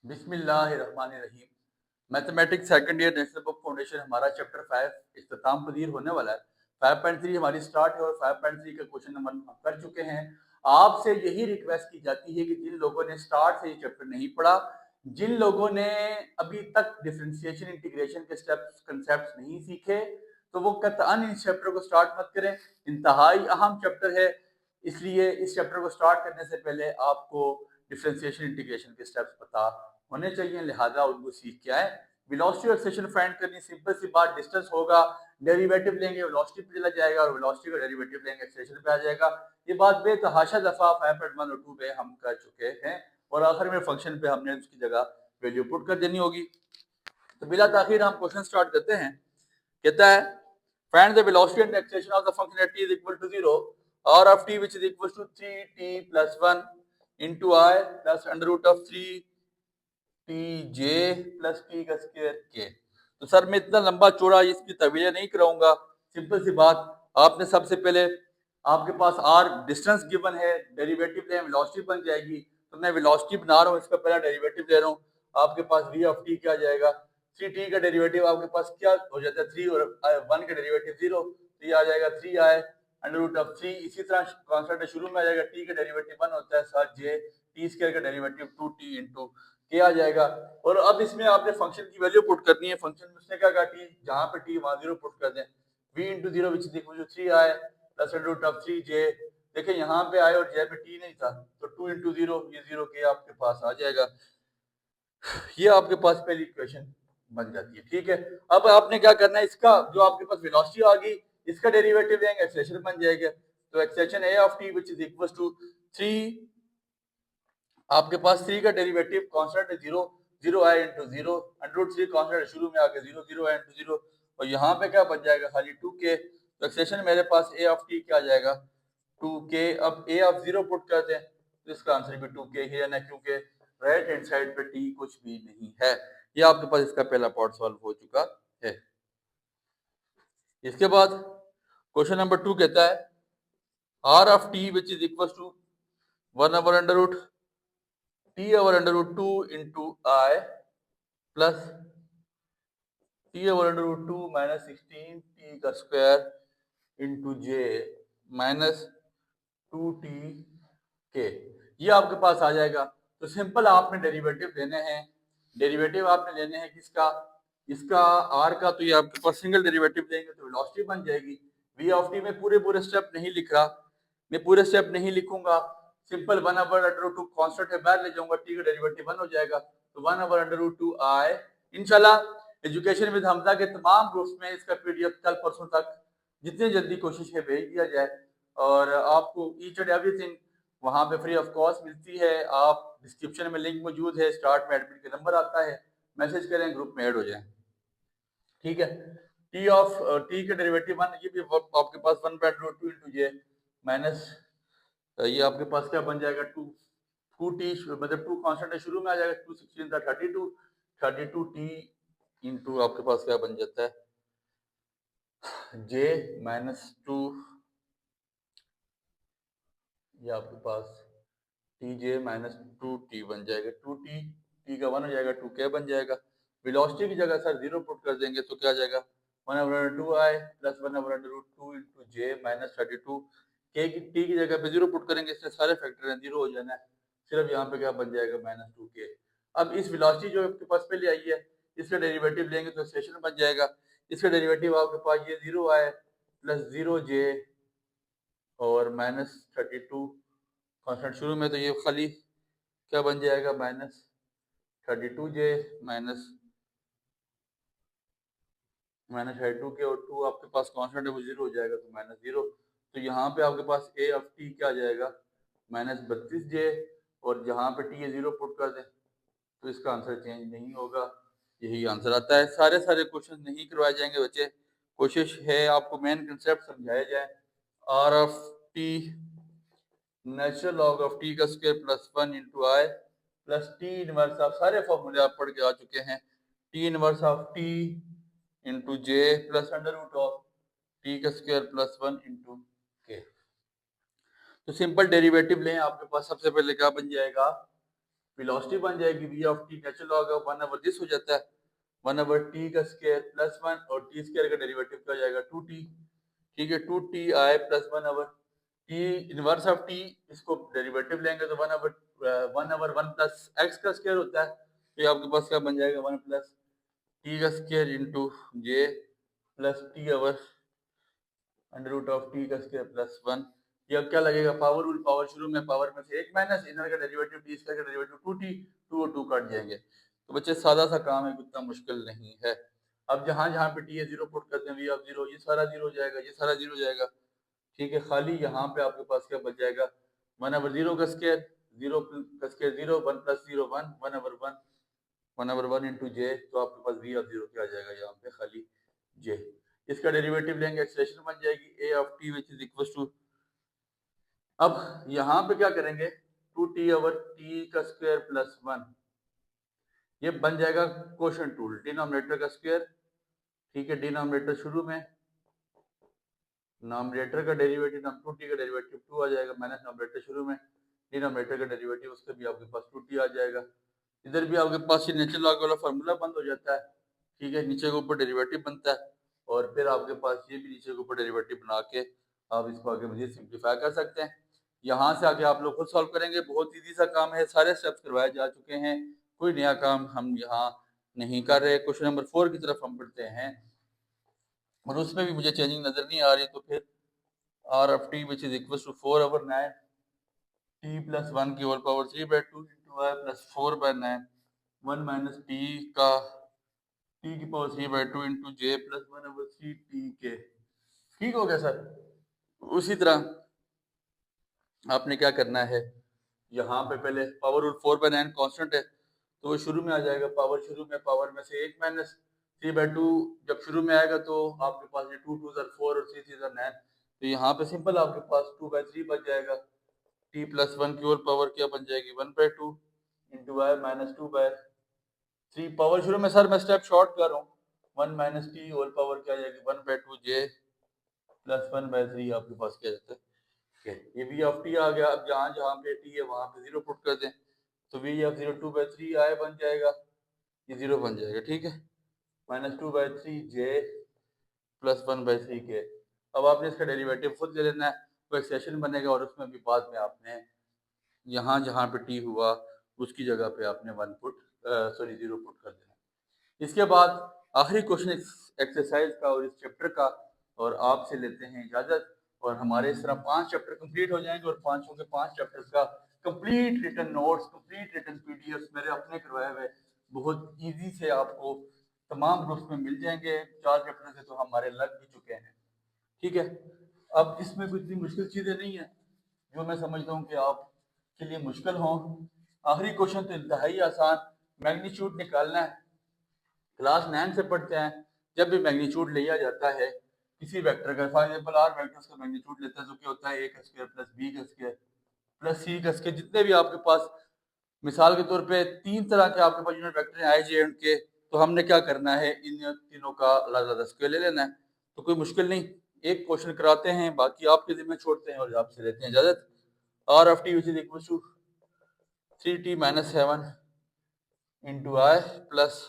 बिस्मिल्लाहिर्रहमानिर्रहीम। Mathematics second year national book foundation हमारा chapter 5 इख्तिताम पजीर होने वाला है। 5.3 हमारी स्टार्ट है और 5.3 का क्वेश्चन नंबर हम कर चुके हैं। आपसे यही रिक्वेस्ट की जाती है कि जिन लोगों ने स्टार्ट से ये चैप्टर नहीं पढ़ा, जिन लोगों ने अभी तक डिफरेंशिएशन इंटीग्रेशन के स्टेप्स कंसेप्ट नहीं सीखे, तो वो कतअन इस चैप्टर को स्टार्ट मत करें। इंतहाई अहम चैप्टर है, इसलिए इस चैप्टर को स्टार्ट करने से पहले आपको डिफरेंशिएशन इंटीग्रेशन के स्टेप्स पता होने चाहिए, लिहाजा उनको सीख के आए। वेलोसिटी और एक्सेलरेशन फाइंड करनी सिंपल सी बात, डिस्टेंस होगा, डेरिवेटिव लेंगे वेलोसिटी पे चला जाएगा और वेलोसिटी का डेरिवेटिव लेंगे एक्सेलरेशन पे आ जाएगा। ये बात बेतहाशा दफा 5.1 और 2 पे हम कर चुके हैं और आखिर में फंक्शन पे हमने उसकी जगह वैल्यू पुट कर देनी होगी। तो बिला ताखिर हम क्वेश्चन स्टार्ट करते हैं। कहता है find the velocity and acceleration of the function at t is equal to 0 r of t which is equal to 3t plus 1 into I plus under root of 3tj plus t का square k। तो sir मैं इतना लंबा चौड़ा इसकी तवीलें नहीं कराऊंगा। Simple सी बात, आपने सबसे पहले आपके पास r डिस्टेंस गिवन है, डेरिवेटिव लें वेलोसिटी बन जाएगी। तो मैं वेलोसिटी बना रहा हूँ, इसका पहला डेरिवेटिव ले रहा हूँ। आपके पास v of t क्या आ जाएगा, 3t का डेरिवेटिव आपके पास क्या हो जाता है, 3 और 1 का डेरिवेटिव 0, तो ये आ जाएगा 3i अंडर रूट ऑफ 3। इसी तरह कांस्टेंट शुरू में आ जाएगा, t का डेरिवेटिव 1 होता है, साथ j t स्क्वायर का डेरिवेटिव 2t इंटू k आ जाएगा। और अब इसमें आपने फंक्शन की वैल्यू पुट करनी है। फंक्शन में उसने क्या कहा, t जहां पे t वहां 0 पुट कर दें। v into 0 which is equal to 3i plus under root of 3j। देखिए यहाँ पे i और j पे t नहीं था, तो 2 इंटू 0 ये 0 k आपके पास आ जाएगा। ये आपके पास पहली इक्वेशन बन जाती है। ठीक है, अब आपने क्या करना है, इसका जो आपके पास वेलोसिटी आ गई, इसका डेरिवेटिव लेंगे, एक्सेलरेशन बन जाएगा। तो acceleration a of t which is equal to 3, आपके पास 3 का डेरिवेटिव कांस्टेंट है 0, 0i into 0 under root 3 constant शुरू में आके 0, 0i into 0, और यहाँ पे क्या बन जाएगा, खाली 2k। तो एक्सेलरेशन मेरे पास a ऑफ t क्या आ जाएगा, 2k। अब a ऑफ 0 पुट कर दें तो इसका आंसर भी 2k ही रहना, क्योंकि राइट हैंड साइड पे t कुछ भी नहीं है। ये आपके पास इसका पहला पार्ट सॉल्व हो चुका है। इसके बाद क्वेश्चन नंबर 2 कहता है r of t which is equal to 1 over under root t over under root 2 into i plus t over under root 2 minus 16 t का square into j minus 2t k। ये आपके पास आ जाएगा। तो simple आपने derivative लेने हैं। Derivative आपने लेने हैं किसका, इसका r का। तो ये आपके पास सिंगल डेरिवेटिव लेंगे तो वेलोसिटी बन जाएगी। v ऑफ t में पूरे पूरे स्टेप नहीं लिख रहा, मैं पूरे स्टेप नहीं लिखूंगा। Simple 1 over under root 2 constant है, बाहर ले जाऊंगा, t का डेरिवेटिव 1 हो जाएगा। तो 1 ओवर अंडर रूट 2 i। इंशाल्लाह एजुकेशन विद हमजा के तमाम ग्रुप्स में इसका पीडीएफ कल परसों तक जितनी जल्दी कोशिश है भेज दिया जाए, और आपको ईच एंड एवरीथिंग वहां पे फ्री ऑफ कॉस्ट मिलती है। आप डिस्क्रिप्शन में लिंक मौजूद है, स्टार्ट में एडमिट का नंबर आता है, मैसेज करें, ग्रुप में ऐड हो जाए। ठीक है, टी ऑफ टी का डेरिवेटिव 1, ये भी आपके पास 1 by root 2 into J minus, ये आपके पास क्या बन जाएगा, 2t, मतलब 2 कांस्टेंट है, शुरू में आ जाएगा, 2 16 था 32t इंटू आपके पास क्या बन जाता है, j माइनस 2, ये आपके पास tj माइनस 2t बन जाएगा, 2t t का 1 हो जाएगा, 2k बन जाएगा। वेलोसिटी की जगह सर 0 पुट कर देंगे तो क्या आ जाएगा, 1 over 2i plus 1 over root 2 into जे माइनस 32। k की t की जगह पे 0 पुट करेंगे, इससे सारे फैक्टर हैं 0 हो जाना है, सिर्फ यहाँ पे क्या बन जाएगा, माइनस 2k। अब इस वेलोसिटी जो आपके पास पहले आई है, इसका डेरिवेटिव लेंगे तो एक्सेलरेशन बन जाएगा। इसका डेरिवेटिव आपके पास ये 0i प्लस 0j और माइनस 32 कांस्टेंट शुरू में, तो ये खाली क्या बन जाएगा, माइनस 32j माइनस 32 के, और 2 आपके पास कांस्टेंट है वो 0 हो जाएगा, तो माइनस 0। तो यहाँ पे आपके पास a ऑफ t क्या आ जाएगा, माइनस 32j, और जहाँ पे t 0 पुट कर दें तो इसका आंसर चेंज नहीं होगा, यही आंसर आता है। सारे क्वेश्चन नहीं करवाए जाएंगे बच्चे, कोशिश है आपको मेन कंसेप्ट समझाया जाए। r of t natural log of t का square plus 1 into i plus t inverse of, सारे फॉर्मूले आप पढ़ के आ चुके हैं, t inverse of t into j plus under root of t का स्क्वायर प्लस 1 इंटू के। तो सिंपल डेरिवेटिव लें, आपके पास सबसे पहले क्या बन जाएगा, वेलोसिटी बन जाएगी V of T, natural log of 1/दिस हो जाता है 1/t का स्क्वायर प्लस 1, और टी स्क्वायर का डेरिवेटिव क्या हो जाएगा 2t। ठीक है, 2t i plus 1/t inverse of t, इसको डेरिवेटिव लेंगे तो 1/1 प्लस x का स्क्वायर होता है, तो ये आपके पास क्या बन जाएगा 1 प्लस t का square into j plus t over under root of t का स्क्वायर प्लस 1। ये अब क्या लगेगा पावर रूल, पावर शुरू में पावर में से एक माइनस इनर का डेरिवेटिव टी स्क्वायर का डेरिवेटिव 2t, 2 और 2 कट जाएंगे। तो बच्चे सादा सा काम है, इतना मुश्किल नहीं है। अब जहां जहां पे टी है जीरो पुट कर दें, वी ऑफ जीरो, ये सारा जीरो हो जाएगा, ये सारा जीरो हो जाएगा। ठीक है, खाली यहाँ पे आपके पास क्या बच जाएगा 1/0 का स्क्वायर, 0 का स्क्वायर 0, 1 प्लस 0 1, 1/1, 1/1 इंटू जे, तो आपके पास वी ऑफ जीरो क्या आ जाएगा यहाँ पे खाली जे। इसका डेरिवेटिव लेंगे, एक्सप्रेशन बन जाएगी A of T which is equal to, अब यहाँ पे क्या करेंगे 2t ओवर टी का स्क्वायर प्लस 1, ये बन जाएगा क्वोशंट रूल, डिनोमिनेटर का स्क्वायर। ठीक है, डिनोमिनेटर शुरू में, नॉमिनेटर का डेरिवेटिव 2t का डेरिवेटिव 2 आ जाएगा, माइनस नॉमिनेटर शुरू में, डिनोमिनेटर का डेरिवेटिव उसका भी आपके पास 2t आ जाएगा। इधर भी आपके पास ये नेचुरल लॉग वाला फार्मूला बंद हो जाता है। ठीक है, नीचे के ऊपर डेरिवेटिव बनता है, और फिर आपके पास ये भी नीचे के ऊपर डेरिवेटिव बना के आप इसको आगे मजीद सिंप्लीफाई कर सकते हैं। यहाँ से आगे आप लोग खुद सॉल्व करेंगे, बहुत इजी सा काम है, सारे स्टेप्स करवाए जा चुके हैं, कोई नया काम हम यहाँ नहीं कर रहे। क्वेश्चन नंबर 4 की तरफ हम बढ़ते हैं, और उसमें भी मुझे चेंजिंग नजर नहीं आ रही, तो फिर r of T which is equal to 4/9 t plus 1 की whole power 3/2 into i plus 4/9 1 minus t का टी की power 3/2 into j plus 1/3 t के। ठीक हो गया सर। उसी तरह आपने क्या करना है, यहाँ पे पहले पावर रूल 4/9 कांस्टेंट है, तो वो शुरू में आ जाएगा, पावर शुरू में पावर में से 1 माइनस 3/2 जब शुरू में आएगा तो आपके पास ये 2 2 4 और 3 3 9, तो यहाँ पे सिंपल आपके पास 2/3 बच जाएगा, टी प्लस 1 की होल पावर क्या बन जाएगी 1/2 इंटू आई माइनस 2/3, पावर शुरू में सर मैं स्टेप शॉर्ट कर रहा हूँ, 1 माइनस टी होल पावर क्या आ जाएगी 1/2 जे प्लस 1/3 आपके पास क्या जाता है। ये वी ऑफ टी आ गया। अब जहाँ जहाँ पे टी है वहां पे 0 पुट कर दें, तो वी ऑफ 0 2/3 आई बन जाएगा, ये 0 बन जाएगा। ठीक है, माइनस 2/3 जे प्लस 1/3 के। अब आपने इसका डेरिवेटिव खुद ले लेना है, वो एक्सप्रेशन बनेगा, और उसमें भी बाद में आपने यहाँ जहाँ पे टी हुआ उसकी जगह पे आपने 0 पुट कर देना। इसके बाद आखिरी क्वेश्चन एक्सरसाइज का और इस चैप्टर का, और आपसे लेते हैं इजाजत, और हमारे इस तरह 5 चैप्टर कंप्लीट हो जाएंगे, और पांचों के 5 चैप्टर्स का complete written notes, complete written PDF मेरे अपने करवाए हुए बहुत इजी से आपको तमाम ग्रुप्स में मिल जाएंगे। 4 चैप्टर से तो हमारे लग भी चुके हैं। ठीक है, अब इसमें कोई इतनी मुश्किल चीजें नहीं है जो मैं समझता हूँ कि आपके लिए मुश्किल हो। आखिरी क्वेश्चन तो इंतहाई आसान, मैग्नीट्यूड निकालना है। क्लास 9 से पढ़ते हैं, जब भी मैग्नीट्यूड लिया जाता है किसी वेक्टर का, फॉर एग्जांपल आर वेक्टर्स का मैग्नीट्यूड लेता है तो क्या होता है ए का स्क्वायर प्लस बी का स्क्वायर प्लस सी का स्क्वायर, जितने भी आपके पास मिसाल के तौर पे 3 तरह के आपके पास यूनिट वेक्टर हैं आई जे एंड के, तो हमने क्या करना है इन तीनों का अलग-अलग स्क्वायर ले लेना है, तो कोई मुश्किल नहीं। एक क्वेश्चन कराते हैं, बाकी आपके जिम्मे छोड़ते हैं, और आपसे लेते हैं इजाजत। R of T which is equal to 3t minus 7 into i plus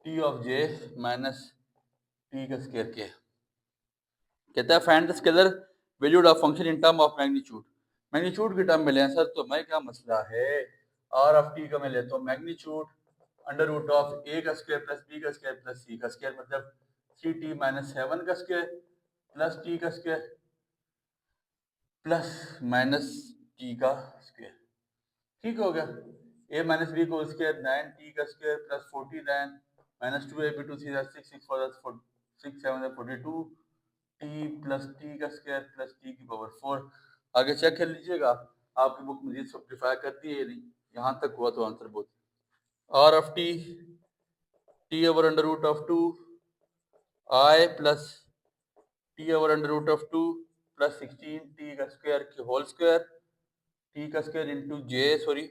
t of j minus t का स्क्वायर के। कहता है find the scalar valued of function in term of magnitude, magnitude के टर्म में लें सर, तो मैं क्या मसला है, आर ऑफ टी का मैं लेता हूँ मैग्नीट्यूड अंडर रूट ऑफ ए का स्क्वायर प्लस बी का स्क्वायर प्लस सी का स्क्वायर, मतलब 3t माइनस 7 का स्क्वायर प्लस टी का स्क्वायर प्लस माइनस टी का स्क्वायर। ठीक हो गया, a माइनस बी को स्क्वायर 9t का square plus 49 minus 2ab 2 3 6 6 4 6 7 42 T plus T का स्क्वायर प्लस टी की पावर 4। आगे चेक कर लीजिएगा आपकी बुक मजीद सिंप्लीफाई करती है नहीं, यहाँ तक हुआ तो आंसर बहुत। R of t t over under root of 2 i plus t over under root of 2 plus 16 t का स्क्वायर की होल स्क्वायर, टी का square into j sorry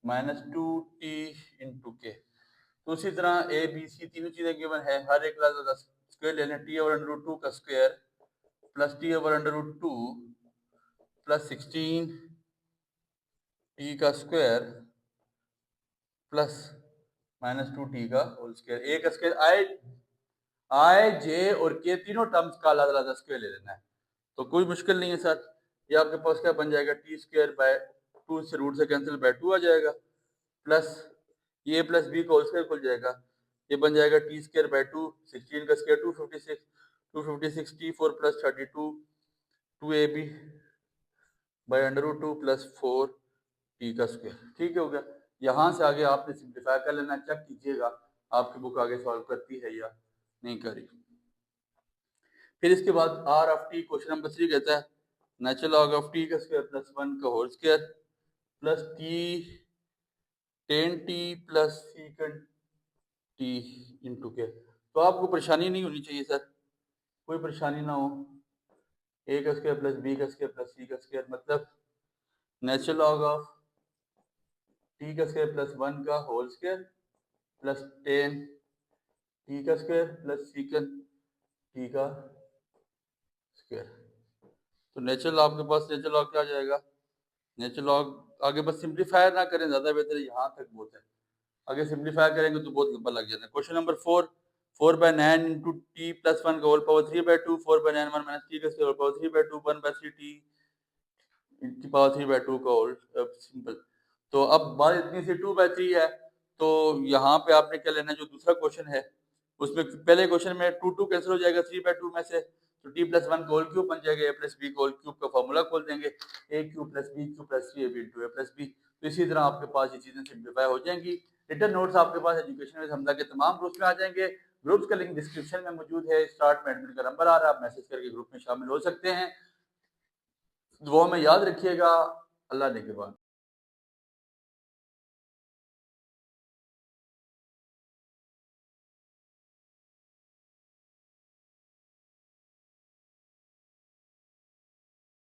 minus 2t into k. तो उसी तरह ए बी सी तीनों चीजें given है, हर एक का स्क्वायर ले लें, टी ओवर अंडर रूट 2 का square plus t over under root 2 plus 16 t का स्क्वायर प्लस -2t का होल स्क्वायर। ए का स्क्वायर आई जे और के तीनों टर्म्स का अलग अलग स्क्वायर ले लेना है, तो कोई मुश्किल नहीं है सर। ये आपके पास क्या बन जाएगा, टी स्क्वायर बाय 2 से रूट से कैंसिल बाय 2 आ जाएगा, प्लस ये प्लस बी का होल स्क्वायर खुल जाएगा, ये बन जाएगा टी स्क्वायर बाय 2, 16 का square 256 t 4 plus 32 2ab by √2 plus 4 t का स्क्वायर। ठीक है, हो गया। यहाँ से आगे आपने सिंप्लीफाई कर लेना, चेक कीजिएगा आपकी बुक आगे सॉल्व करती है या नहीं कर रही। फिर इसके बाद r of t, question number 3 कहता है नेचुरल लॉग ऑफ टी का स्क्वायर प्लस 1 का whole square plus t tan t plus second t into k. तो आपको परेशानी नहीं होनी चाहिए सर, कोई परेशानी ना हो। ए का स्क्वायर प्लस बी का स्क्वायर प्लस सी का स्क्वायर, मतलब नेचुरल लॉग ऑफ टी का स्क्वायर प्लस 1 का होल स्क्वायर प्लस 10 टी का स्क्वायर प्लस सीकंड टी का स्क्वायर। तो नेचुरल लॉग के पास नेचुरल लॉग क्या आ जाएगा, नेचुरल लॉग आगे बस सिंप्लीफाई ना करें, ज्यादा बेहतर है, यहाँ तक बहुत है। आगे सिंप्लीफाई करेंगे तो बहुत लंबा लग जाता है। Question number 4, 4/9 into T plus 1 का होल पावर 3/2, 4/9 1 माइनस टी का स्क्वायर होल पावर 3/2, 1/3 टी की पावर 3/2 का होल सिंपल। तो अब बात इतनी सी 2/3 है, तो यहाँ पे आपने क्या लेना है, जो दूसरा क्वेश्चन है उसमें पहले क्वेश्चन में 2 कैंसिल हो जाएगा 3/2 में से, तो टी प्लस 1 का होल क्यूब बन जाएगा, ए प्लस बी का होल क्यूब का फॉर्मूला खोल देंगे, A cube plus B cube plus 3ab into A plus B. तो इसी तरह आपके पास ये चीजें सिंप्लीफाई हो जाएंगी। रिटर्न नोट्स आपके पास एजुकेशन विद हमजा के तमाम ग्रुप्स में आ जाएंगे। ग्रुप्स का लिंक डिस्क्रिप्शन में मौजूद है, स्टार्ट में एडमिट का नंबर आ रहा है, आप मैसेज करके ग्रुप में शामिल हो सकते हैं। दुआ में याद रखिएगा। अल्लाह ने के बाद।